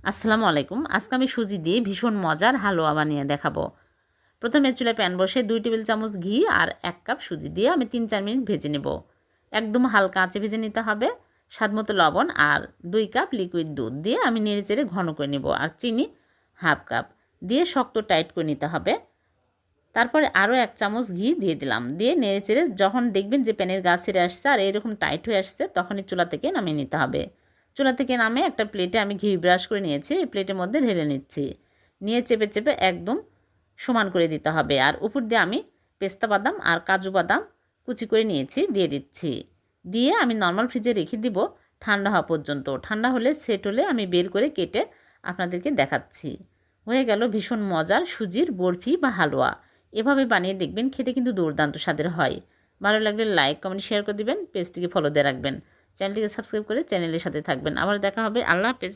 আসসালামু আলাইকুম। আজকে আমি সুজি দিয়ে ভীষণ মজার হালুয়া বানিয়ে দেখাবো। প্রথমে চুলায় প্যান বসে 2 টেবিল চামচ ঘি আর 1 কাপ সুজি দিয়ে আমি 3-4 মিনিট ভেজে নেব। একদম হালকা আঁচে ভেজে নিতে হবে। স্বাদমতো লবণ আর 2 কাপ লিকুইড দুধ দিয়ে আমি নেড়েচেড়ে ঘন করে নেব। আর চিনি 1/2 কাপ দিয়ে শক্ত টাইট করে নিতে হবে। তারপরে আরও 1 চামচ ঘি দিয়ে দিলাম। দিয়ে নেড়েচেড়ে যখন দেখবেন যে প্যানের গা ছেড়ে আসছে আর এরকম টাইট হয়ে আসছে, তখনই চুলা থেকে নামিয়ে নিতে হবে। চুলা থেকে নামিয়ে একটা প্লেটে আমি ঘি ব্রাশ করে নিয়েছি, এই প্লেটের মধ্যে ঢেলে নিচ্ছি। নিয়ে চেপে চেপে একদম সমান করে দিতে হবে। আর উপর দিয়ে আমি পেস্তা বাদাম আর কাজু বাদাম কুচি করে নিয়েছি, দিয়ে দিচ্ছি। দিয়ে আমি নর্মাল ফ্রিজে রেখে দিব ঠান্ডা হওয়া পর্যন্ত। ঠান্ডা হলে সেট হলে আমি বের করে কেটে আপনাদেরকে দেখাচ্ছি। হয়ে গেল ভীষণ মজার সুজির বরফি বা হালুয়া। এভাবে বানিয়ে দেখবেন, খেতে কিন্তু দুর্দান্ত স্বাদের হয়। ভালো লাগলে লাইক, কমেন্ট, শেয়ার করে দিবেন। পেজটিকে ফলো দিয়ে রাখবেন। চ্যানেলটিকে সাবস্ক্রাইব করে চ্যানেলের সাথে থাকবেন। আবার দেখা হবে। আল্লাহ হাফেজ।